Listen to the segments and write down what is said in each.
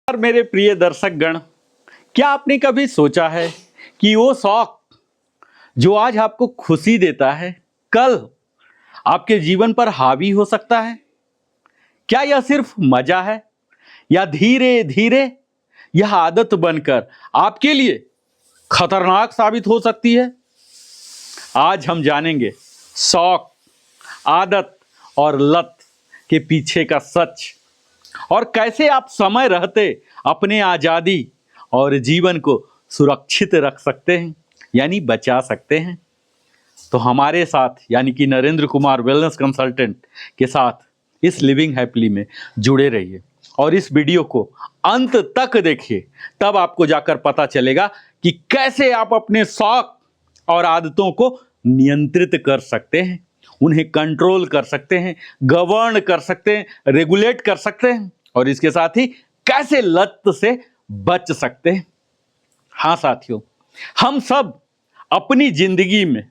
और मेरे प्रिय दर्शक गण, क्या आपने कभी सोचा है कि वो शौक जो आज आपको खुशी देता है कल आपके जीवन पर हावी हो सकता है? क्या यह सिर्फ मजा है या धीरे धीरे यह आदत बनकर आपके लिए खतरनाक साबित हो सकती है? आज हम जानेंगे शौक, आदत और लत के पीछे का सच और कैसे आप समय रहते अपने आज़ादी और जीवन को सुरक्षित रख सकते हैं, यानी बचा सकते हैं। तो हमारे साथ यानी कि नरेंद्र कुमार वेलनेस कंसल्टेंट के साथ इस लिविंग हैप्पीली में जुड़े रहिए और इस वीडियो को अंत तक देखिए, तब आपको जाकर पता चलेगा कि कैसे आप अपने शौक और आदतों को नियंत्रित कर सकते हैं, उन्हें कंट्रोल कर सकते हैं, गवर्न कर सकते हैं, रेगुलेट कर सकते हैं और इसके साथ ही कैसे लत से बच सकते हैं। हाँ साथियों, हम सब अपनी जिंदगी में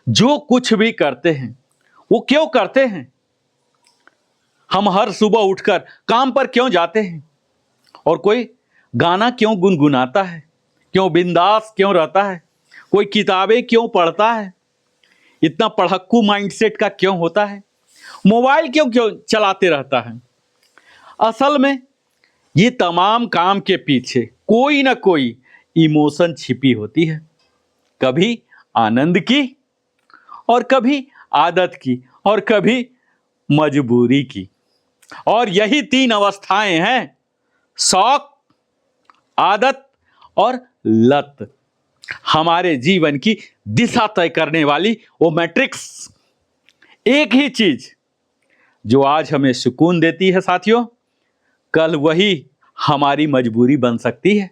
जो कुछ भी करते हैं वो क्यों करते हैं? हम हर सुबह उठकर काम पर क्यों जाते हैं? और कोई गाना क्यों गुनगुनाता है? क्यों बिंदास क्यों रहता है? कोई किताबें क्यों पढ़ता है? इतना पढ़क्कू माइंडसेट का क्यों होता है? मोबाइल क्यों क्यों चलाते रहता है? असल में ये तमाम काम के पीछे कोई ना कोई इमोशन छिपी होती है, कभी आनंद की और कभी आदत की और कभी मजबूरी की। और यही तीन अवस्थाएं हैं, शौक, आदत और लत, हमारे जीवन की दिशा तय करने वाली वो मैट्रिक्स। एक ही चीज जो आज हमें सुकून देती है साथियों, कल वही हमारी मजबूरी बन सकती है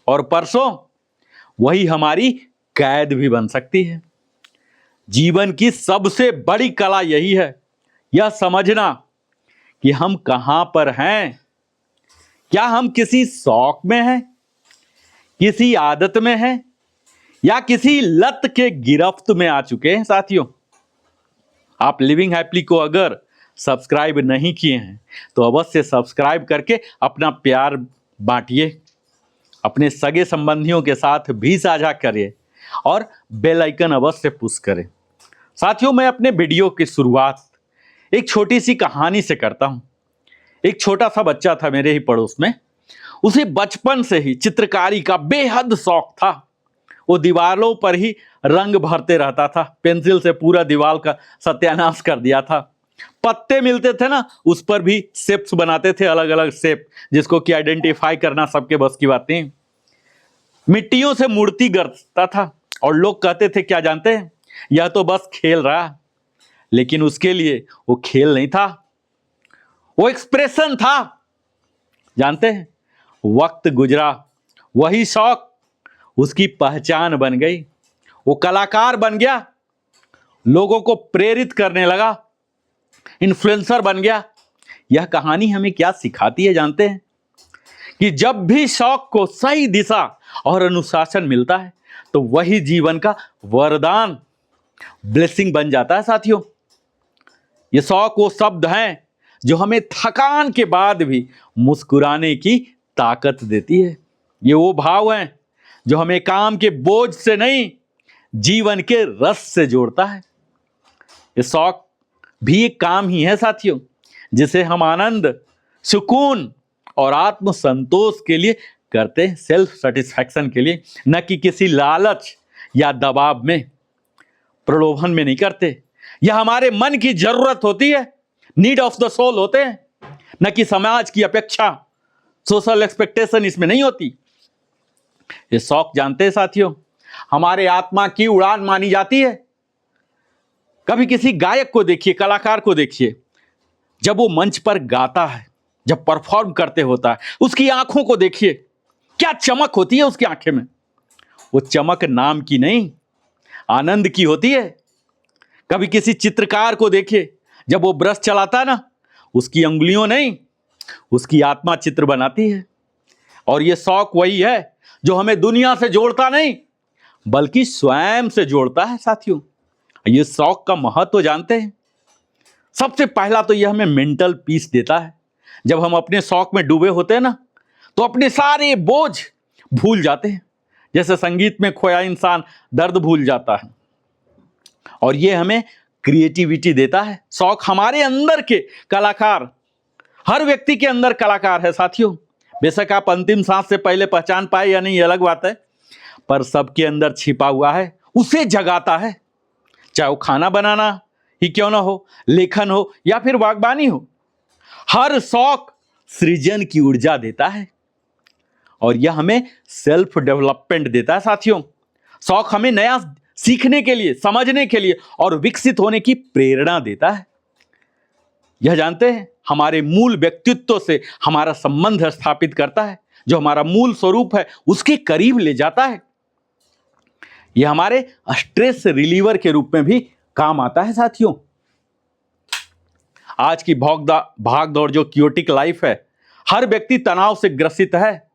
और परसों वही हमारी कैद भी बन सकती है। जीवन की सबसे बड़ी कला यही है, यह समझना कि हम कहां पर हैं। क्या हम किसी शौक में हैं, किसी आदत में हैं या किसी लत के गिरफ्त में आ चुके हैं? साथियों, आप लिविंग हैप्पीली को अगर सब्सक्राइब नहीं किए हैं तो अवश्य सब्सक्राइब करके अपना प्यार बांटिए, अपने सगे संबंधियों के साथ भी साझा करिए और बेल आइकन अवश्य पुश करें। साथियों, मैं अपने वीडियो की शुरुआत एक छोटी सी कहानी से करता हूं। एक छोटा सा बच्चा था मेरे ही पड़ोस में, उसे बचपन से ही चित्रकारी का बेहद शौक था। वो दीवारों पर ही रंग भरते रहता था, पेंसिल से पूरा दीवार का सत्यानाश कर दिया था। पत्ते मिलते थे ना, उस पर भी शेप्स बनाते थे, अलग अलग शेप, जिसको कि आइडेंटिफाई करना सबके बस की बात नहीं। मिट्टियों से मूर्ति गढ़ता था और लोग कहते थे, क्या जानते हैं, यह तो बस खेल रहा। लेकिन उसके लिए वो खेल नहीं था, वो एक्सप्रेशन था। जानते हैं, वक्त गुजरा, वही शौक उसकी पहचान बन गई। वो कलाकार बन गया, लोगों को प्रेरित करने लगा, इन्फ्लुएंसर बन गया। यह कहानी हमें क्या सिखाती है जानते हैं? कि जब भी शौक को सही दिशा और अनुशासन मिलता है तो वही जीवन का वरदान, ब्लेसिंग बन जाता है। साथियों, ये शौक वो शब्द हैं जो हमें थकान के बाद भी मुस्कुराने की ताकत देती है। ये वो भाव हैं जो हमें काम के बोझ से नहीं, जीवन के रस से जोड़ता है। ये शौक भी एक काम ही है साथियों, जिसे हम आनंद, सुकून और आत्म संतोष के लिए करते हैं, सेल्फ सेटिस्फैक्शन के लिए, न कि किसी लालच या दबाव में, प्रलोभन में नहीं करते। यह हमारे मन की जरूरत होती है, नीड ऑफ द सोल होते हैं, न कि समाज की अपेक्षा, सोशल एक्सपेक्टेशन इसमें नहीं होती। ये शौक जानते हैं साथियों, हमारे आत्मा की उड़ान मानी जाती है। कभी किसी गायक को देखिए, कलाकार को देखिए, जब वो मंच पर गाता है, जब परफॉर्म करते होता है, उसकी आंखों को देखिए, क्या चमक होती है उसकी आंखें में। वो चमक नाम की नहीं, आनंद की होती है। कभी किसी चित्रकार को देखिए, जब वो ब्रश चलाता है ना, उसकी अंगुलियों नहीं, उसकी आत्मा चित्र बनाती है। और ये शौक वही है जो हमें दुनिया से जोड़ता नहीं, बल्कि स्वयं से जोड़ता है। साथियों, ये शौक का महत्व जानते हैं? सबसे पहला तो यह हमें मेंटल पीस देता है। जब हम अपने शौक में डूबे होते हैं ना, तो अपने सारे बोझ भूल जाते हैं, जैसे संगीत में खोया इंसान दर्द भूल जाता है। और ये हमें क्रिएटिविटी देता है। शौक हमारे अंदर के कलाकार, हर व्यक्ति के अंदर कलाकार है साथियों। बेशक आप अंतिम सांस से पहले पहचान पाए या नहीं, ये अलग बात है, पर सबके अंदर छिपा हुआ है, उसे जगाता है। चाहे वो खाना बनाना ही क्यों ना हो, लेखन हो या फिर बागवानी हो, हर शौक सृजन की ऊर्जा देता है और यह हमें सेल्फ डेवलपमेंट देता है साथियों। शौक हमें नया सीखने के लिए, समझने के लिए और विकसित होने की प्रेरणा देता है। यह जानते हैं, हमारे मूल व्यक्तित्व से हमारा संबंध स्थापित करता है, जो हमारा मूल स्वरूप है उसके करीब ले जाता है। यह हमारे स्ट्रेस रिलीवर के रूप में भी काम आता है साथियों। आज की भाग दौड़ जो क्योटिक लाइफ है, हर व्यक्ति तनाव से ग्रसित है,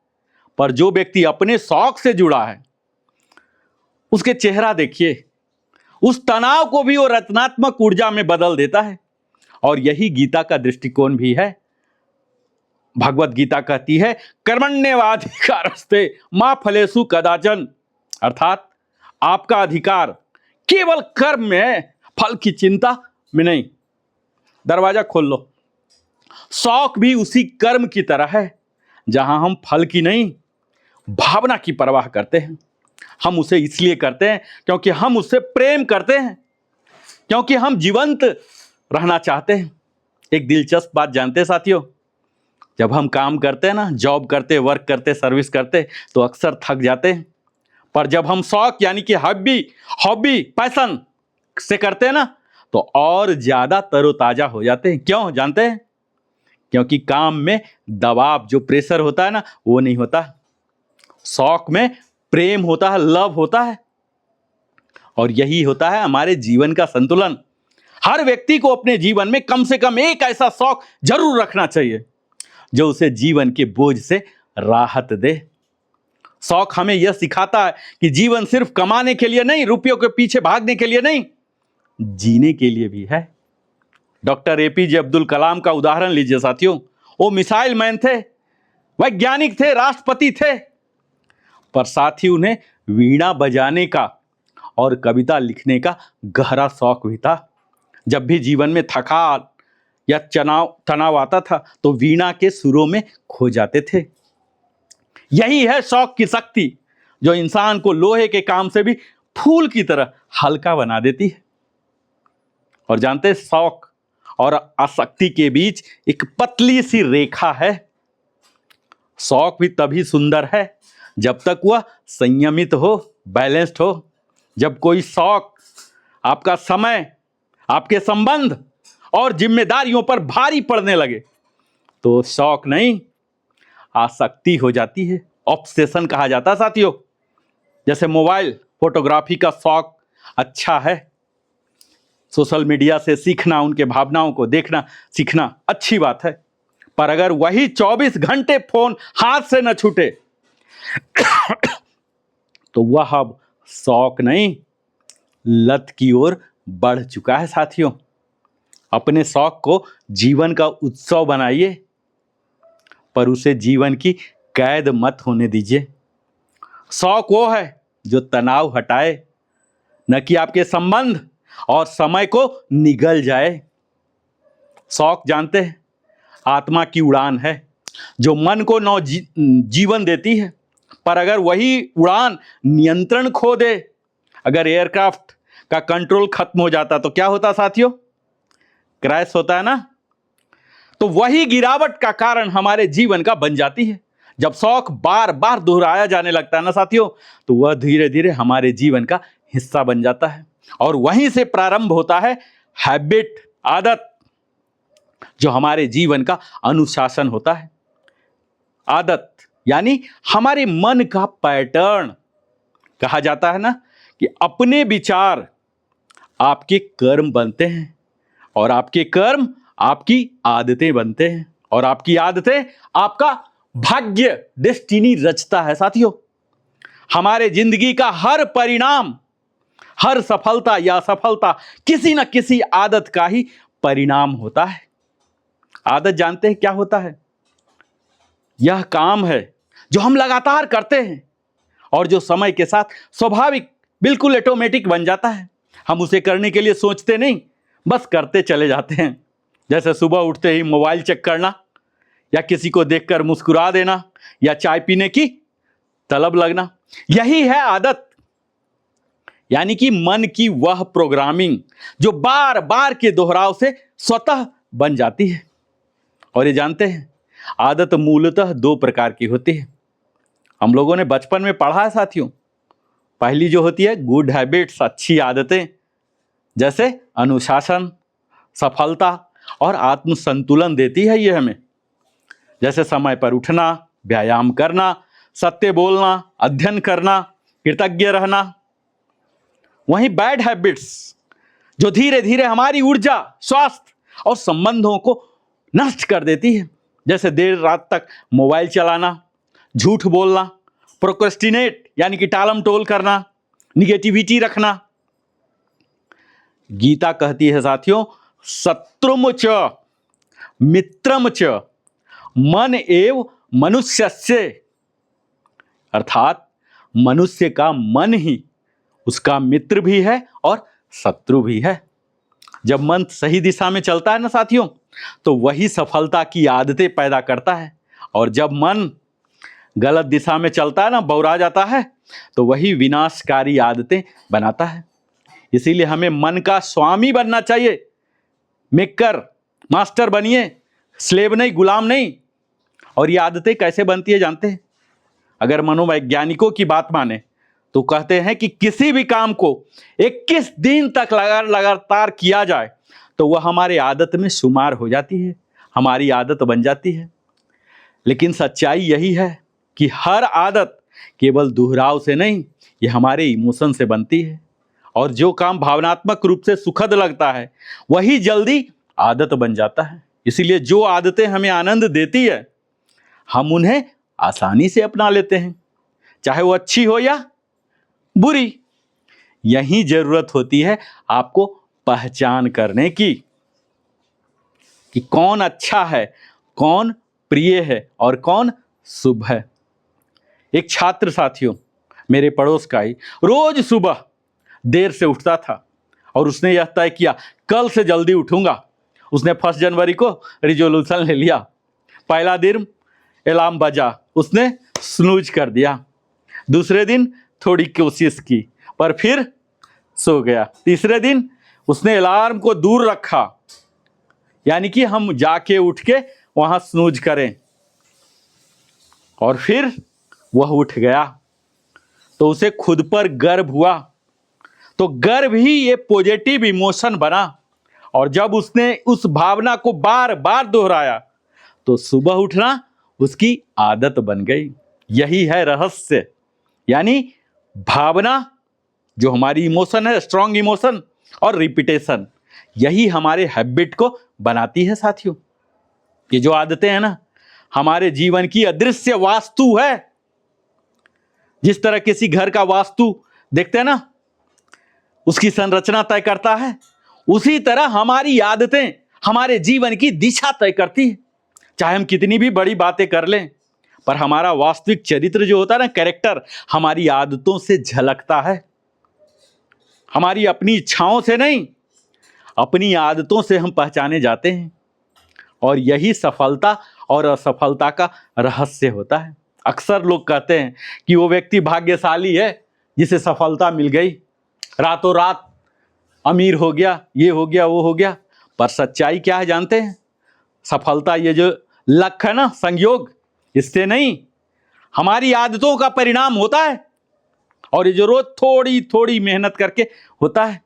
पर जो व्यक्ति अपने शौक से जुड़ा है उसके चेहरा देखिए, उस तनाव को भी वो रचनात्मक ऊर्जा में बदल देता है। और यही गीता का दृष्टिकोण भी है। भगवत गीता कहती है, कर्मण्येवाधिकारस्ते मा फलेषु कदाचन, अर्थात आपका अधिकार केवल कर्म में है, फल की चिंता में नहीं। दरवाजा खोल लो। शौक भी उसी कर्म की तरह है जहां हम फल की नहीं, भावना की परवाह करते हैं। हम उसे इसलिए करते हैं क्योंकि हम उससे प्रेम करते हैं, क्योंकि हम जीवंत रहना चाहते हैं। एक दिलचस्प बात जानते हैं साथियों, जब हम काम करते हैं ना, जॉब करते, वर्क करते, सर्विस करते, तो अक्सर थक जाते हैं। पर जब हम शौक यानी कि हॉबी पैशन से करते हैं ना, तो और ज्यादा तरोताजा हो जाते हैं। क्यों जानते हैं? क्योंकि काम में दबाव, जो प्रेशर होता है ना, वो नहीं होता। शौक में प्रेम होता है, लव होता है। और यही होता है हमारे जीवन का संतुलन। हर व्यक्ति को अपने जीवन में कम से कम एक ऐसा शौक जरूर रखना चाहिए जो उसे जीवन के बोझ से राहत दे। शौक हमें यह सिखाता है कि जीवन सिर्फ कमाने के लिए नहीं, रुपयों के पीछे भागने के लिए नहीं, जीने के लिए भी है। डॉक्टर एपीजे अब्दुल कलाम का उदाहरण लीजिए साथियों। वो मिसाइल मैन थे, वैज्ञानिक थे, राष्ट्रपति थे, पर साथ ही उन्हें वीणा बजाने का और कविता लिखने का गहरा शौक भी था। जब भी जीवन में थकान या तनाव आता था तो वीणा के सुरों में खो जाते थे। यही है शौक की शक्ति, जो इंसान को लोहे के काम से भी फूल की तरह हल्का बना देती है। और जानते हैं, शौक और आसक्ति के बीच एक पतली सी रेखा है। शौक भी तभी सुंदर है जब तक वह संयमित हो, बैलेंस्ड हो। जब कोई शौक आपका समय, आपके संबंध और जिम्मेदारियों पर भारी पड़ने लगे, तो शौक नहीं, आसक्ति हो जाती है। ऑब्सेशन कहा जाता है साथियों। जैसे मोबाइल फोटोग्राफी का शौक अच्छा है, सोशल मीडिया से सीखना, उनके भावनाओं को देखना सीखना अच्छी बात है, पर अगर वही 24 घंटे फोन हाथ से न छूटे तो वह अब शौक नहीं, लत की ओर बढ़ चुका है साथियों। अपने शौक को जीवन का उत्सव बनाइए, पर उसे जीवन की कैद मत होने दीजिए। शौक वो है जो तनाव हटाए, न कि आपके संबंध और समय को निगल जाए। शौक जानते हैं, आत्मा की उड़ान है जो मन को जीवन देती है। पर अगर वही उड़ान नियंत्रण खो दे, अगर एयरक्राफ्ट का कंट्रोल खत्म हो जाता तो क्या होता साथियों? क्रैश होता है ना। तो वही गिरावट का कारण हमारे जीवन का बन जाती है। जब शौक बार बार दोहराया जाने लगता है ना साथियों, तो वह धीरे धीरे हमारे जीवन का हिस्सा बन जाता है। और वहीं से प्रारंभ होता है हैबिट, आदत, जो हमारे जीवन का अनुशासन होता है। आदत यानी हमारे मन का पैटर्न। कहा जाता है ना कि अपने विचार आपके कर्म बनते हैं और आपके कर्म आपकी आदतें बनते हैं और आपकी आदतें आपका भाग्य, डेस्टिनी रचता है साथियों। हमारे जिंदगी का हर परिणाम, हर सफलता या असफलता किसी न किसी आदत का ही परिणाम होता है। आदत जानते हैं क्या होता है? यह काम है जो हम लगातार करते हैं और जो समय के साथ स्वाभाविक बिल्कुल ऑटोमेटिक बन जाता है। हम उसे करने के लिए सोचते नहीं, बस करते चले जाते हैं। जैसे सुबह उठते ही मोबाइल चेक करना, या किसी को देखकर मुस्कुरा देना, या चाय पीने की तलब लगना। यही है आदत, यानी कि मन की वह प्रोग्रामिंग जो बार बार के दोहराव से स्वतः बन जाती है। और ये जानते हैं, आदत मूलतः दो प्रकार की होती है। हम लोगों ने बचपन में पढ़ा है साथियों। पहली जो होती है गुड हैबिट्स, अच्छी आदतें, जैसे अनुशासन, सफलता और आत्म संतुलन देती है ये हमें। जैसे समय पर उठना, व्यायाम करना, सत्य बोलना, अध्ययन करना, कृतज्ञ रहना। वहीं बैड हैबिट्स जो धीरे धीरे हमारी ऊर्जा, स्वास्थ्य और संबंधों को नष्ट कर देती है, जैसे देर रात तक मोबाइल चलाना, झूठ बोलना, प्रोक्रेस्टिनेट यानी कि टालम टोल करना, निगेटिविटी रखना। गीता कहती है साथियों, शत्रुम च मित्रम च मन एव मनुष्यस्य, अर्थात मनुष्य का मन ही उसका मित्र भी है और शत्रु भी है। जब मन सही दिशा में चलता है ना साथियों, तो वही सफलता की आदतें पैदा करता है, और जब मन गलत दिशा में चलता है ना, बौरा जाता है, तो वही विनाशकारी आदतें बनाता है। इसीलिए हमें मन का स्वामी बनना चाहिए। मेकर, मास्टर बनिए, स्लेव नहीं, गुलाम नहीं। और ये आदतें कैसे बनती है जानते हैं? अगर मनोवैज्ञानिकों की बात माने तो कहते हैं कि किसी भी काम को 21 दिन तक लगातार किया जाए तो वह हमारे आदत में शुमार हो जाती है, हमारी आदत बन जाती है। लेकिन सच्चाई यही है कि हर आदत केवल दोहराव से नहीं, ये हमारे इमोशन से बनती है। और जो काम भावनात्मक रूप से सुखद लगता है वही जल्दी आदत बन जाता है। इसीलिए जो आदतें हमें आनंद देती है, हम उन्हें आसानी से अपना लेते हैं, चाहे वो अच्छी हो या बुरी। यही जरूरत होती है आपको पहचान करने की कि कौन अच्छा है, कौन प्रिय है और कौन शुभ है। एक छात्र साथियों, मेरे पड़ोस का ही, रोज सुबह देर से उठता था और उसने यह तय किया कल से जल्दी उठूंगा। उसने 1 जनवरी को रिजोल्यूशन ले लिया। पहला दिन अलार्म बजा, उसने स्नूज कर दिया। दूसरे दिन थोड़ी कोशिश की पर फिर सो गया। तीसरे दिन उसने अलार्म को दूर रखा, यानी कि हम जाके उठ के वहां स्नूज करें, और फिर वह उठ गया। तो उसे खुद पर गर्व हुआ। तो गर्व ही ये पॉजिटिव इमोशन बना, और जब उसने उस भावना को बार बार दोहराया तो सुबह उठना उसकी आदत बन गई। यही है रहस्य, यानी भावना जो हमारी इमोशन है, स्ट्रॉन्ग इमोशन, और रिपीटेशन, यही हमारे हैबिट को बनाती है साथियों। ये जो आदतें हैं ना, हमारे जीवन की अदृश्य वास्तु है। जिस तरह किसी घर का वास्तु देखते हैं ना, उसकी संरचना तय करता है, उसी तरह हमारी आदतें हमारे जीवन की दिशा तय करती है। चाहे हम कितनी भी बड़ी बातें कर लें, पर हमारा वास्तविक चरित्र जो होता है ना, कैरेक्टर, हमारी आदतों से झलकता है। हमारी अपनी इच्छाओं से नहीं, अपनी आदतों से हम पहचाने जाते हैं। और यही सफलता और असफलता का रहस्य होता है। अक्सर लोग कहते हैं कि वो व्यक्ति भाग्यशाली है जिसे सफलता मिल गई, रातों रात अमीर हो गया, ये हो गया, वो हो गया। पर सच्चाई क्या है जानते हैं? सफलता ये जो लक है ना, संयोग, इससे नहीं, हमारी आदतों का परिणाम होता है। और ये जो रोज थोड़ी थोड़ी मेहनत करके होता है,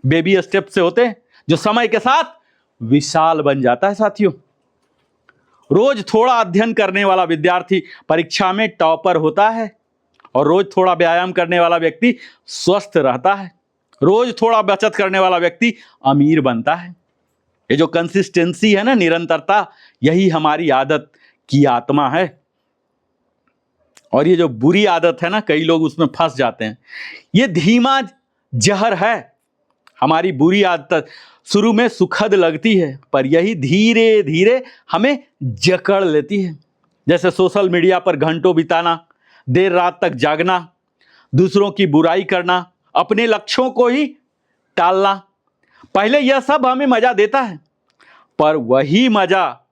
बेबी स्टेप से होते हैं, जो समय के साथ विशाल बन जाता है साथियों। रोज थोड़ा अध्ययन करने वाला विद्यार्थी परीक्षा में टॉपर होता है, और रोज थोड़ा व्यायाम करने वाला व्यक्ति स्वस्थ रहता है। रोज थोड़ा बचत करने वाला व्यक्ति अमीर बनता है। ये जो कंसिस्टेंसी है ना, निरंतरता, यही हमारी आदत की आत्मा है। और ये जो बुरी आदत है ना, कई लोग उसमें फंस जाते हैं। ये धीमा जहर है। हमारी बुरी आदत शुरू में सुखद लगती है, पर यही धीरे धीरे हमें जकड़ लेती है। जैसे सोशल मीडिया पर घंटों बिताना, देर रात तक जागना, दूसरों की बुराई करना, अपने लक्ष्यों को ही टालना। पहले यह सब हमें मजा देता है, पर वही मजा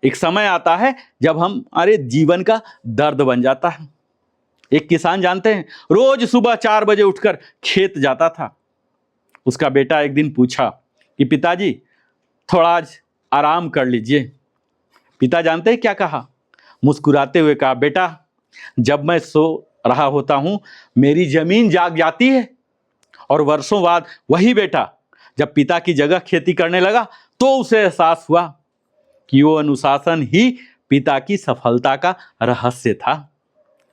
एक समय आता है जब हमारे जीवन का दर्द बन जाता है। एक किसान जानते हैं, रोज सुबह 4 बजे उठकर खेत जाता था। उसका बेटा एक दिन पूछा कि पिताजी थोड़ा आज आराम कर लीजिए। पिता जानते हैं क्या कहा? मुस्कुराते हुए कहा, बेटा जब मैं सो रहा होता हूं मेरी जमीन जाग जाती है। और वर्षों बाद वही बेटा जब पिता की जगह खेती करने लगा तो उसे एहसास हुआ कि वो अनुशासन ही पिता की सफलता का रहस्य था।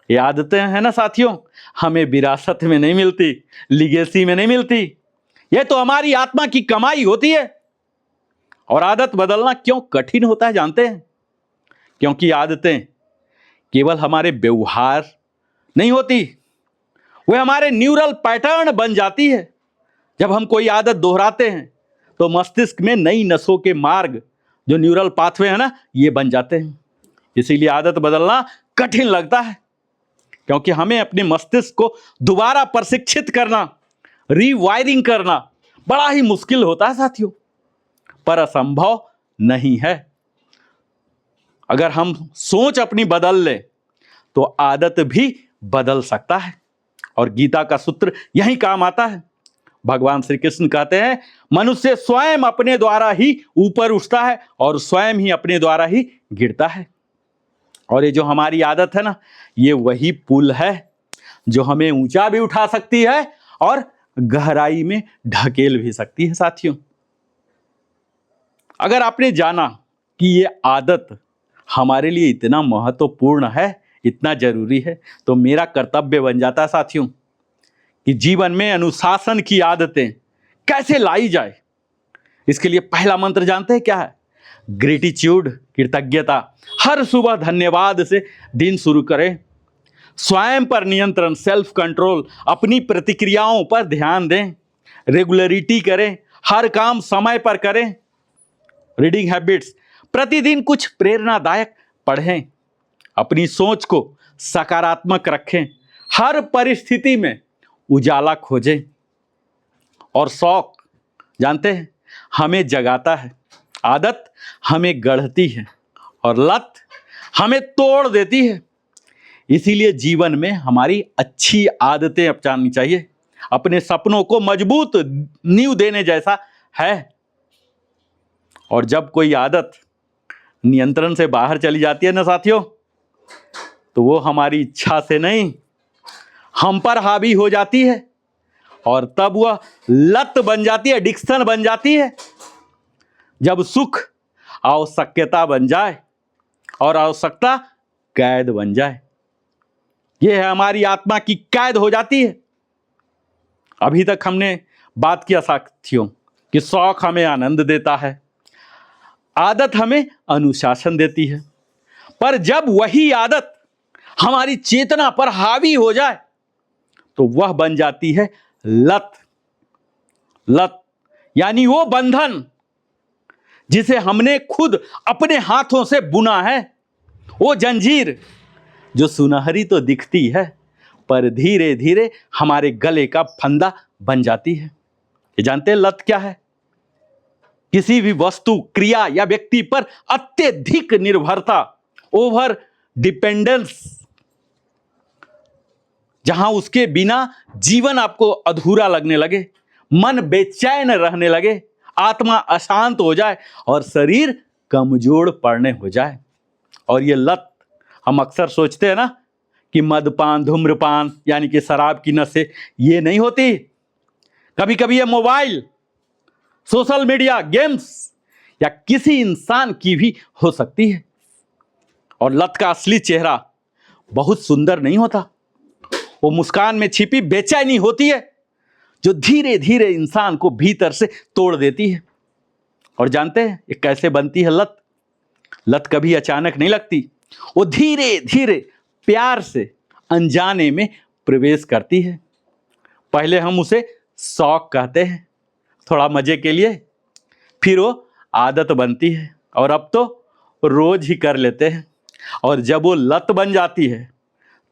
ये आदतें हैं ना साथियों, हमें विरासत में नहीं मिलती, लिगेसी में नहीं मिलती, ये तो हमारी आत्मा की कमाई होती है। और आदत बदलना क्यों कठिन होता है जानते हैं? क्योंकि आदतें केवल हमारे व्यवहार नहीं होती, वे हमारे न्यूरल पैटर्न बन जाती है। जब हम कोई आदत दोहराते हैं तो मस्तिष्क में नई नसों के मार्ग, जो न्यूरल पाथवे है ना, ये बन जाते हैं। इसीलिए आदत बदलना कठिन लगता है, क्योंकि हमें अपने मस्तिष्क को दोबारा प्रशिक्षित करना, रीवायरिंग करना बड़ा ही मुश्किल होता है साथियों, पर असंभव नहीं है। अगर हम सोच अपनी बदल लें तो आदत भी बदल सकता है। और गीता का सूत्र यही काम आता है। भगवान श्री कृष्ण कहते हैं, मनुष्य स्वयं अपने द्वारा ही ऊपर उठता है और स्वयं ही अपने द्वारा ही गिरता है। और ये जो हमारी आदत है ना, ये वही पुल है जो हमें ऊंचा भी उठा सकती है और गहराई में ढकेल भी सकती है साथियों। अगर आपने जाना कि ये आदत हमारे लिए इतना महत्वपूर्ण है, इतना जरूरी है, तो मेरा कर्तव्य बन जाता है साथियों कि जीवन में अनुशासन की आदतें कैसे लाई जाए। इसके लिए पहला मंत्र जानते हैं क्या है? ग्रेटिट्यूड, कृतज्ञता। हर सुबह धन्यवाद से दिन शुरू करें। स्वयं पर नियंत्रण, सेल्फ कंट्रोल, अपनी प्रतिक्रियाओं पर ध्यान दें। रेगुलरिटी करें, हर काम समय पर करें। रीडिंग हैबिट्स, प्रतिदिन कुछ प्रेरणादायक पढ़ें। अपनी सोच को सकारात्मक रखें, हर परिस्थिति में उजाला खोजें। और शौक जानते हैं, हमें जगाता है, आदत हमें गढ़ती है और लत हमें तोड़ देती है। इसीलिए जीवन में हमारी अच्छी आदतें अपनानी चाहिए। अपने सपनों को मजबूत नींव देने जैसा है। और जब कोई आदत नियंत्रण से बाहर चली जाती है ना साथियों, तो वो हमारी इच्छा से नहीं, हम पर हावी हो जाती है और तब वह लत बन जाती है, एडिक्शन बन जाती है। जब सुख आवश्यकता बन जाए और आवश्यकता कैद बन जाए, यह है हमारी आत्मा की कैद हो जाती है। अभी तक हमने बात किया साथियों कि शौक हमें आनंद देता है, आदत हमें अनुशासन देती है, पर जब वही आदत हमारी चेतना पर हावी हो जाए तो वह बन जाती है लत। लत यानी वो बंधन जिसे हमने खुद अपने हाथों से बुना है, वो जंजीर जो सुनहरी तो दिखती है पर धीरे धीरे हमारे गले का फंदा बन जाती है। ये जानते हैं लत क्या है? किसी भी वस्तु, क्रिया या व्यक्ति पर अत्यधिक निर्भरता, ओवर डिपेंडेंस, जहां उसके बिना जीवन आपको अधूरा लगने लगे, मन बेचैन रहने लगे, आत्मा अशांत हो जाए और शरीर कमजोर पड़ने हो जाए। और ये लत हम अक्सर सोचते हैं ना कि मदपान, धूम्रपान यानी कि शराब की नशे, ये नहीं होती। कभी कभी ये मोबाइल, सोशल मीडिया, गेम्स या किसी इंसान की भी हो सकती है। और लत का असली चेहरा बहुत सुंदर नहीं होता, वो मुस्कान में छिपी बेचैनी होती है जो धीरे धीरे इंसान को भीतर से तोड़ देती है। और जानते हैं ये कैसे बनती है लत? लत कभी अचानक नहीं लगती, वो धीरे धीरे प्यार से अनजाने में प्रवेश करती है। पहले हम उसे शौक कहते हैं, थोड़ा मजे के लिए, फिर वो आदत बनती है और अब तो रोज ही कर लेते हैं। और जब वो लत बन जाती है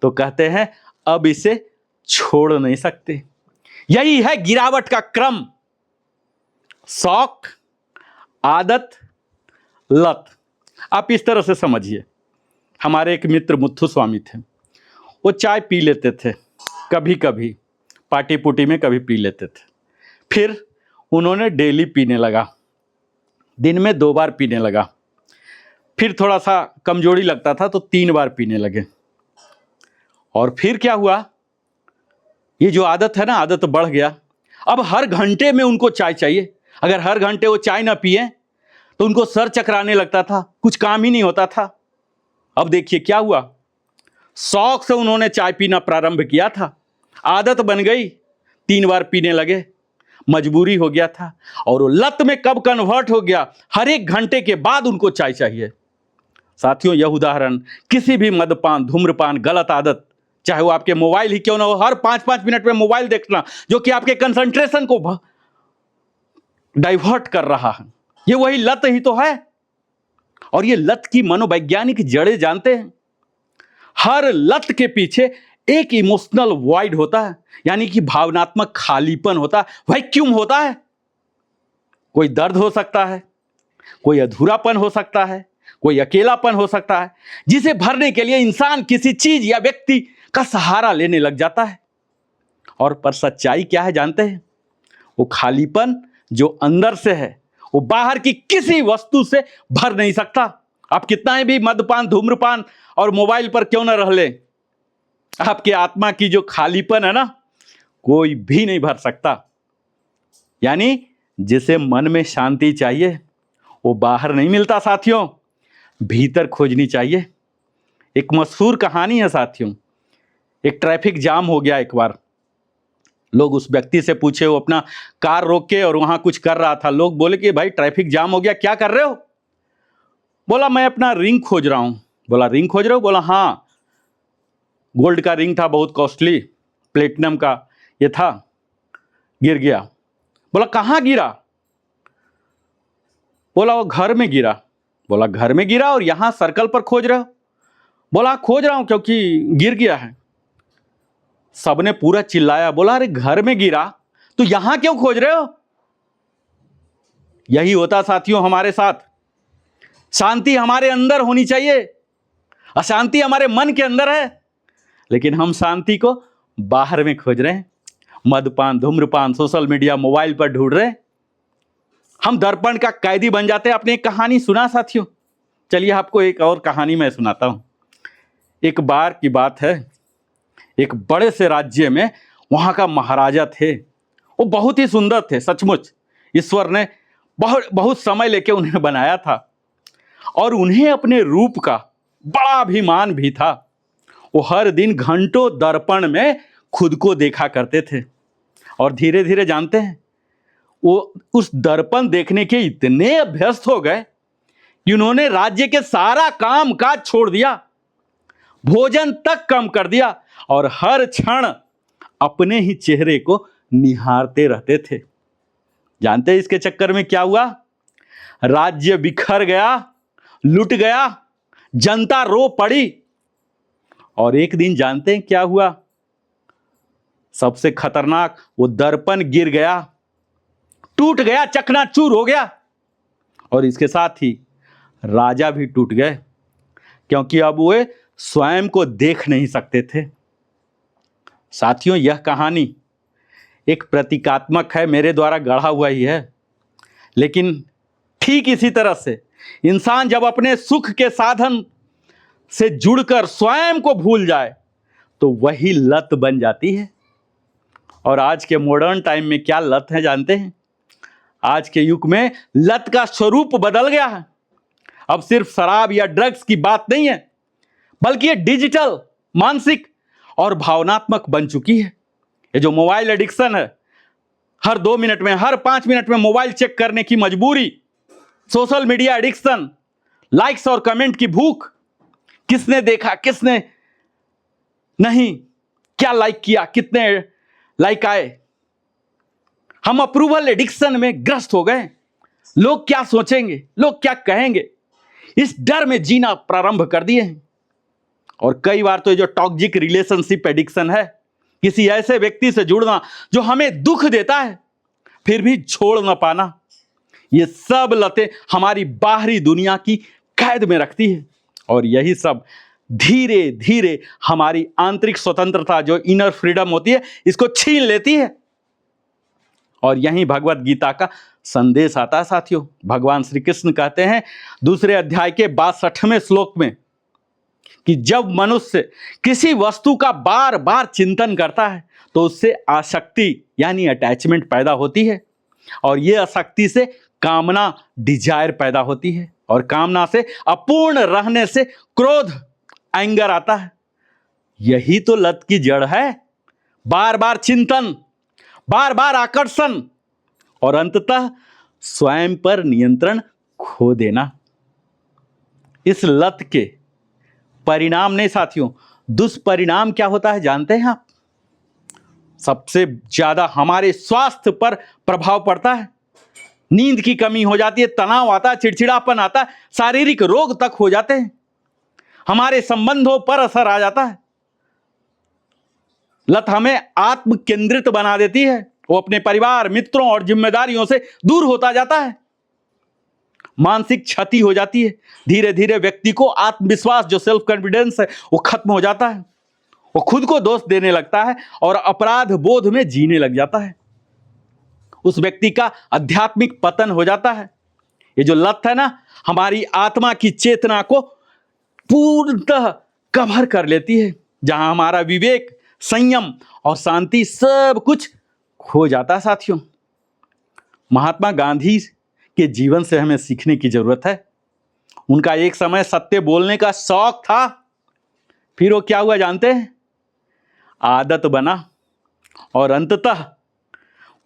तो कहते हैं अब इसे छोड़ नहीं सकते। यही है गिरावट का क्रम। शौक, आदत, लत। आप इस तरह से समझिए। हमारे एक मित्र मुत्थु स्वामी थे। वो चाय पी लेते थे, कभी कभी पार्टी पुटी में कभी पी लेते थे। फिर उन्होंने डेली पीने लगा, दिन में 2 बार पीने लगा। फिर थोड़ा सा कमजोरी लगता था तो 3 बार पीने लगे। और फिर क्या हुआ, ये जो आदत है ना, आदत बढ़ गया। अब हर घंटे में उनको चाय चाहिए। अगर हर घंटे वो चाय ना पिए तो उनको सर चकराने लगता था, कुछ काम ही नहीं होता था। अब देखिए क्या हुआ, शौक से उन्होंने चाय पीना प्रारंभ किया था, आदत बन गई, 3 बार पीने लगे, मजबूरी हो गया था। और वो लत में कब कन्वर्ट हो गया, हर एक घंटे के बाद उनको चाय चाहिए। साथियों, यह उदाहरण किसी भी मदपान, धूम्रपान, गलत आदत, चाहे वो आपके मोबाइल ही क्यों ना हो, हर 5-5 मिनट में मोबाइल देखना जो कि आपके कंसंट्रेशन को डाइवर्ट कर रहा है, ये वही लत ही तो है। और ये लत की मनोवैज्ञानिक जड़ें जानते हैं। हर लत के पीछे एक इमोशनल वॉइड होता है, यानी कि भावनात्मक खालीपन होता है, वैक्यूम होता है। कोई दर्द हो सकता है, कोई अधूरापन हो सकता है, कोई अकेलापन हो सकता है, जिसे भरने के लिए इंसान किसी चीज या व्यक्ति का सहारा लेने लग जाता है। और पर सच्चाई क्या है जानते हैं? वो खालीपन जो अंदर से है वो बाहर की किसी वस्तु से भर नहीं सकता। आप कितना भी मद्यपान, धूम्रपान और मोबाइल पर क्यों ना रह ले, आपके आत्मा की जो खालीपन है ना, कोई भी नहीं भर सकता। यानी जिसे मन में शांति चाहिए वो बाहर नहीं मिलता साथियों, भीतर खोजनी चाहिए। एक मशहूर कहानी है साथियों। एक ट्रैफिक जाम हो गया एक बार। लोग उस व्यक्ति से पूछे, वो अपना कार रोक के और वहां कुछ कर रहा था। लोग बोले कि भाई ट्रैफिक जाम हो गया, क्या कर रहे हो? बोला मैं अपना रिंग खोज रहा हूं। बोला रिंग खोज रहे हो? बोला हाँ, गोल्ड का रिंग था, बहुत कॉस्टली, प्लेटिनम का ये था, गिर गया। बोला कहां गिरा? बोला वो घर में गिरा। बोला घर में गिरा और यहां सर्कल पर खोज रहे हो? बोला खोज रहा हूं क्योंकि गिर गया है। सबने पूरा चिल्लाया, बोला अरे घर में गिरा तो यहां क्यों खोज रहे हो? यही होता साथियों हमारे साथ। शांति हमारे अंदर होनी चाहिए, अशांति हमारे मन के अंदर है, लेकिन हम शांति को बाहर में खोज रहे हैं। मद्यपान, धूम्रपान, सोशल मीडिया, मोबाइल पर ढूंढ रहे हैं। हम दर्पण का कैदी बन जाते हैं। आपने एक कहानी सुना साथियों? चलिए आपको एक और कहानी मैं सुनाता हूं। एक बार की बात है, एक बड़े से राज्य में वहां का महाराजा थे। वो बहुत ही सुंदर थे, सचमुच ईश्वर ने बहुत समय लेके उन्हें बनाया था और उन्हें अपने रूप का बड़ा अभिमान भी था। वो हर दिन घंटों दर्पण में खुद को देखा करते थे और धीरे धीरे जानते हैं, वो उस दर्पण देखने के इतने अभ्यस्त हो गए कि उन्होंने राज्य के सारा काम काज छोड़ दिया, भोजन तक कम कर दिया और हर क्षण अपने ही चेहरे को निहारते रहते थे। जानते हैं इसके चक्कर में क्या हुआ? राज्य बिखर गया, लुट गया, जनता रो पड़ी। और एक दिन जानते हैं क्या हुआ? सबसे खतरनाक, वो दर्पण गिर गया, टूट गया, चकनाचूर हो गया। और इसके साथ ही राजा भी टूट गए, क्योंकि अब वे स्वयं को देख नहीं सकते थे। साथियों, यह कहानी एक प्रतीकात्मक है, मेरे द्वारा गढ़ा हुआ ही है। लेकिन ठीक इसी तरह से इंसान जब अपने सुख के साधन से जुड़कर स्वयं को भूल जाए तो वही लत बन जाती है। और आज के मॉडर्न टाइम में क्या लत है जानते हैं? आज के युग में लत का स्वरूप बदल गया है। अब सिर्फ शराब या ड्रग्स की बात नहीं है, बल्कि ये डिजिटल, मानसिक और भावनात्मक बन चुकी है। ये जो मोबाइल एडिक्शन है, हर 2 मिनट में, हर 5 मिनट में मोबाइल चेक करने की मजबूरी, सोशल मीडिया एडिक्शन, लाइक्स और कमेंट की भूख, किसने देखा किसने नहीं, क्या लाइक किया, कितने लाइक आए, हम अप्रूवल एडिक्शन में ग्रस्त हो गए। लोग क्या सोचेंगे, लोग क्या कहेंगे, इस डर में जीना प्रारंभ कर दिए हैं। और कई बार तो ये जो टॉक्सिक रिलेशनशिप एडिक्शन है, किसी ऐसे व्यक्ति से जुड़ना जो हमें दुख देता है फिर भी छोड़ ना पाना, ये सब लतें हमारी बाहरी दुनिया की कैद में रखती है और यही सब धीरे धीरे हमारी आंतरिक स्वतंत्रता जो इनर फ्रीडम होती है इसको छीन लेती है। और यही भगवत गीता का संदेश आता है साथियों। भगवान श्री कृष्ण कहते हैं दूसरे अध्याय के 62वें श्लोक में कि जब मनुष्य किसी वस्तु का बार बार चिंतन करता है तो उससे आसक्ति यानी अटैचमेंट पैदा होती है और ये आसक्ति से कामना डिजायर पैदा होती है और कामना से अपूर्ण रहने से क्रोध एंगर आता है। यही तो लत की जड़ है, बार बार चिंतन, बार बार आकर्षण और अंततः स्वयं पर नियंत्रण खो देना। इस लत के परिणाम नहीं साथियों, दुष्परिणाम क्या होता है जानते हैं आप? सबसे ज्यादा हमारे स्वास्थ्य पर प्रभाव पड़ता है। नींद की कमी हो जाती है, तनाव आता है, चिड़चिड़ापन आता है, शारीरिक रोग तक हो जाते हैं, हमारे संबंधों पर असर आ जाता है। लत हमें आत्म केंद्रित बना देती है, वो अपने परिवार, मित्रों और जिम्मेदारियों से दूर होता जाता है। मानसिक क्षति हो जाती है, धीरे धीरे व्यक्ति को आत्मविश्वास जो सेल्फ कॉन्फिडेंस है वो खत्म हो जाता है, वो खुद को दोष देने लगता है और अपराध बोध में जीने लग जाता है। उस व्यक्ति का आध्यात्मिक पतन हो जाता है। ये जो लत है ना, हमारी आत्मा की चेतना को पूर्णतः कवर कर लेती है, जहां हमारा विवेक, संयम और शांति सब कुछ खो जाता है साथियों। महात्मा गांधी के जीवन से हमें सीखने की जरूरत है। उनका एक समय सत्य बोलने का शौक था, फिर वो क्या हुआ जानते हैं? आदत बना और अंततः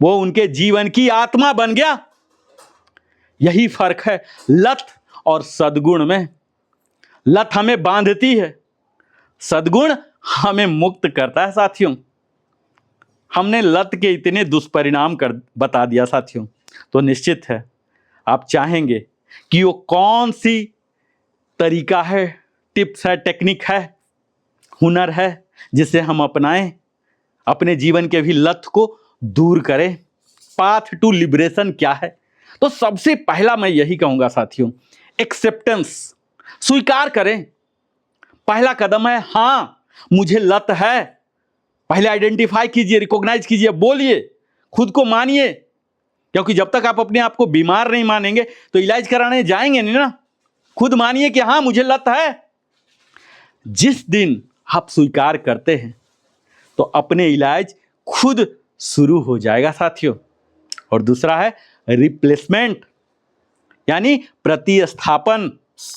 वो उनके जीवन की आत्मा बन गया। यही फर्क है लत और सद्गुण में। लत हमें बांधती है, सद्गुण हमें मुक्त करता है साथियों। हमने लत के इतने दुष्परिणाम कर बता दिया साथियों, तो निश्चित है आप चाहेंगे कि वो कौन सी तरीका है, टिप्स है, टेक्निक है, हुनर है जिसे हम अपनाएं, अपने जीवन के भी लत को दूर करें। पाथ टू लिबरेशन क्या है? तो सबसे पहला मैं यही कहूंगा साथियों, एक्सेप्टेंस, स्वीकार करें। पहला कदम है हां मुझे लत है। पहले आइडेंटिफाई कीजिए, रिकॉग्नाइज कीजिए, बोलिए, खुद को मानिए, क्योंकि जब तक आप अपने आप को बीमार नहीं मानेंगे तो इलाज कराने जाएंगे नहीं ना। खुद मानिए कि हाँ मुझे लत है। जिस दिन आप स्वीकार करते हैं तो अपने इलाज खुद शुरू हो जाएगा साथियों। और दूसरा है रिप्लेसमेंट, यानी प्रतिस्थापन।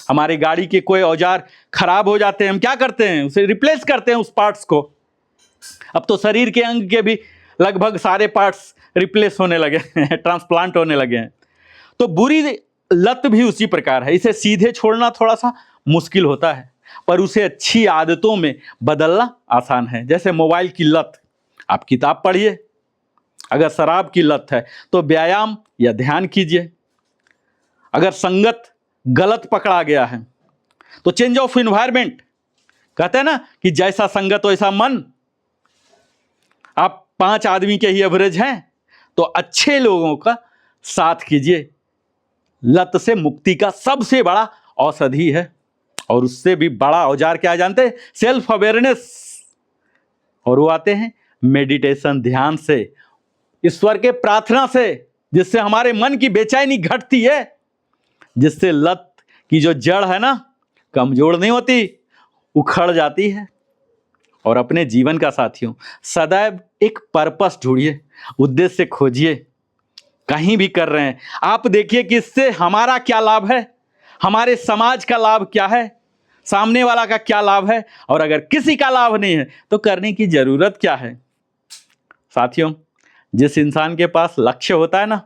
हमारे गाड़ी के कोई औजार खराब हो जाते हैं, हम क्या करते हैं? उसे रिप्लेस करते हैं, उस पार्ट्स को। अब तो शरीर के अंग के भी लगभग सारे पार्ट्स रिप्लेस होने लगे हैं, ट्रांसप्लांट होने लगे हैं। तो बुरी लत भी उसी प्रकार है। इसे सीधे छोड़ना थोड़ा सा मुश्किल होता है, पर उसे अच्छी आदतों में बदलना आसान है। जैसे मोबाइल की लत, आप किताब पढ़िए। अगर शराब की लत है तो व्यायाम या ध्यान कीजिए। अगर संगत गलत पकड़ा गया है तो चेंज ऑफ एनवायरनमेंट, कहते हैं ना कि जैसा संगत वैसा मन। आप 5 आदमी के ही एवरेज हैं तो अच्छे लोगों का साथ कीजिए। लत से मुक्ति का सबसे बड़ा औषधि है। और उससे भी बड़ा औजार क्या जानते हैं? Self awareness. और वो आते हैं मेडिटेशन, ध्यान से, ईश्वर के प्रार्थना से, जिससे हमारे मन की बेचैनी घटती है, जिससे लत की जो जड़ है ना कमजोर नहीं होती, उखड़ जाती है। और अपने जीवन का साथियों सदैव एक पर्पस ढूंढिए, उद्देश्य खोजिए। कहीं भी कर रहे हैं आप देखिए कि इससे हमारा क्या लाभ है, हमारे समाज का लाभ क्या है, सामने वाला का क्या लाभ है। और अगर किसी का लाभ नहीं है तो करने की जरूरत क्या है? साथियों जिस इंसान के पास लक्ष्य होता है ना,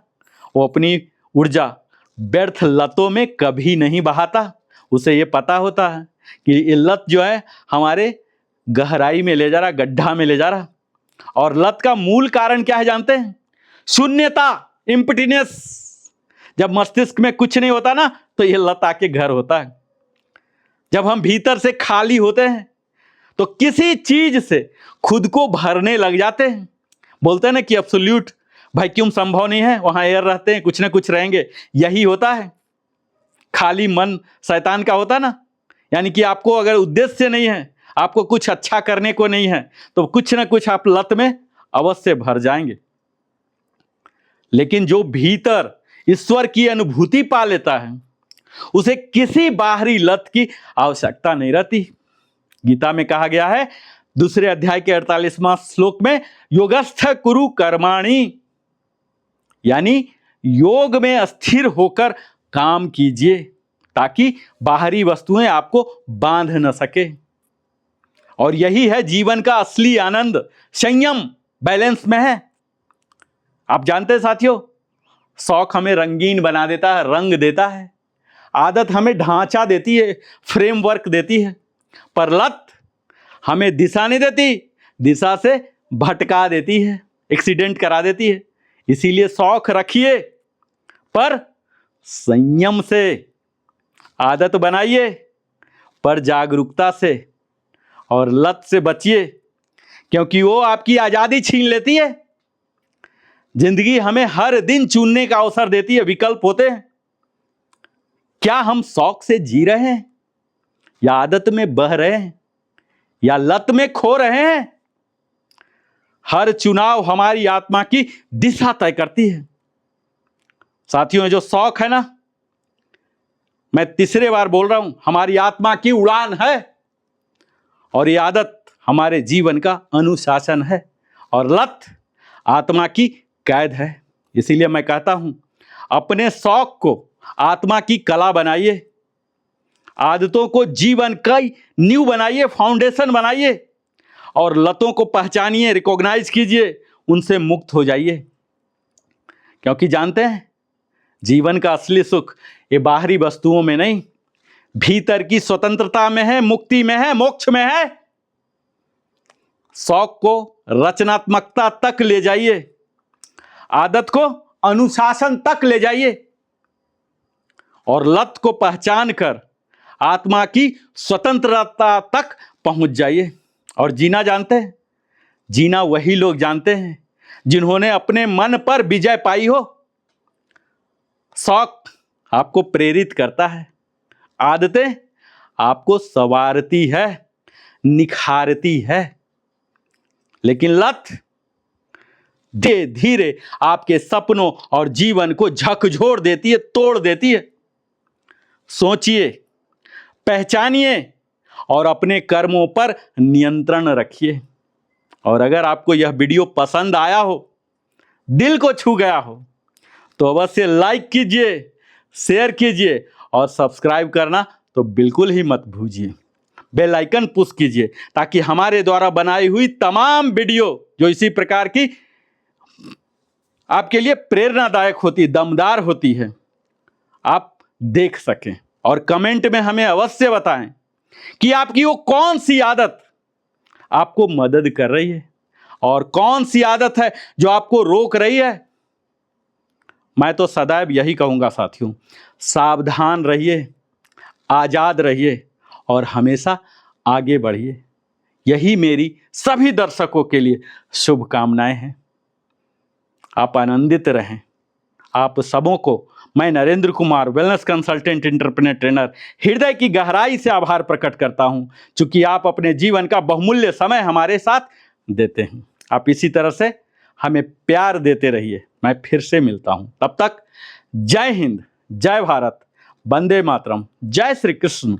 वो अपनी ऊर्जा व्यर्थ लतों में कभी नहीं बहाता। उसे ये पता होता है कि ये लत जो है हमारे गहराई में ले जा रहा, गड्ढा में ले जा रहा। और लत का मूल कारण क्या है जानते हैं? शून्यता, एम्प्टीनेस। जब मस्तिष्क में कुछ नहीं होता ना तो ये लत आके घर होता है। जब हम भीतर से खाली होते हैं तो किसी चीज से खुद को भरने लग जाते हैं। बोलते हैं ना कि एब्सोल्यूट वैक्यूम संभव नहीं है, वहां एयर रहते हैं, कुछ ना कुछ रहेंगे। यही होता है, खाली मन शैतान का होता ना। यानी कि आपको अगर उद्देश्य नहीं है, आपको कुछ अच्छा करने को नहीं है, तो कुछ ना कुछ आप लत में अवश्य भर जाएंगे। लेकिन जो भीतर ईश्वर की अनुभूति पा लेता है, उसे किसी बाहरी लत की आवश्यकता नहीं रहती। गीता में कहा गया है 2 अध्याय के 48वां श्लोक में, योगस्थ कुरु कर्माणि, यानी योग में स्थिर होकर काम कीजिए ताकि बाहरी वस्तुएं आपको बांध न सके। और यही है जीवन का असली आनंद, संयम, बैलेंस में है। आप जानते हैं साथियों, शौक हमें रंगीन बना देता है, रंग देता है। आदत हमें ढांचा देती है, फ्रेमवर्क देती है। पर लत हमें दिशा नहीं देती, दिशा से भटका देती है, एक्सीडेंट करा देती है। इसीलिए शौक रखिए पर संयम से, आदत बनाइए पर जागरूकता से, और लत से बचिए क्योंकि वो आपकी आजादी छीन लेती है। जिंदगी हमें हर दिन चुनने का अवसर देती है, विकल्प होते हैं। क्या हम शौक से जी रहे हैं, या आदत में बह रहे हैं, या लत में खो रहे हैं? हर चुनाव हमारी आत्मा की दिशा तय करती है। साथियों, जो शौक है ना, मैं तीसरे बार बोल रहा हूं, हमारी आत्मा की उड़ान है, और ये आदत हमारे जीवन का अनुशासन है, और लत आत्मा की कैद है। इसीलिए मैं कहता हूं, अपने शौक को आत्मा की कला बनाइए, आदतों को जीवन का नींव बनाइए, फाउंडेशन बनाइए, और लतों को पहचानिए, रिकॉग्नाइज कीजिए, उनसे मुक्त हो जाइए। क्योंकि जानते हैं, जीवन का असली सुख ये बाहरी वस्तुओं में नहीं, भीतर की स्वतंत्रता में है, मुक्ति में है, मोक्ष में है। शौक को रचनात्मकता तक ले जाइए, आदत को अनुशासन तक ले जाइए, और लत को पहचान कर आत्मा की स्वतंत्रता तक पहुंच जाइए। और जीना जानते हैं, जीना वही लोग जानते हैं जिन्होंने अपने मन पर विजय पाई हो। शौक आपको प्रेरित करता है, आदतें आपको संवारती है, निखारती है, लेकिन लत धीरे धीरे आपके सपनों और जीवन को झकझोर देती है, तोड़ देती है। सोचिए, पहचानिए, और अपने कर्मों पर नियंत्रण रखिए। और अगर आपको यह वीडियो पसंद आया हो, दिल को छू गया हो, तो अवश्य लाइक कीजिए, शेयर कीजिए, और सब्सक्राइब करना तो बिल्कुल ही मत भूलिए। बेल आइकन पुश कीजिए ताकि हमारे द्वारा बनाई हुई तमाम वीडियो जो इसी प्रकार की आपके लिए प्रेरणादायक होती, दमदार होती है, आप देख सकें। और कमेंट में हमें अवश्य बताएं कि आपकी वो कौन सी आदत आपको मदद कर रही है, और कौन सी आदत है जो आपको रोक रही है। मैं तो सदैव यही कहूंगा साथियों, सावधान रहिए, आजाद रहिए, और हमेशा आगे बढ़िए। यही मेरी सभी दर्शकों के लिए शुभकामनाएं हैं। आप आनंदित रहें। आप सबों को मैं Narendra Kumar, wellness consultant, entrepreneur trainer, हृदय की गहराई से आभार प्रकट करता हूं, क्योंकि आप अपने जीवन का बहुमूल्य समय हमारे साथ देते हैं। आप इसी तरह से हमें प्यार देते रहिए। मैं फिर से मिलता हूं, तब तक जय हिंद, जय भारत, वंदे मातरम, जय श्री कृष्ण।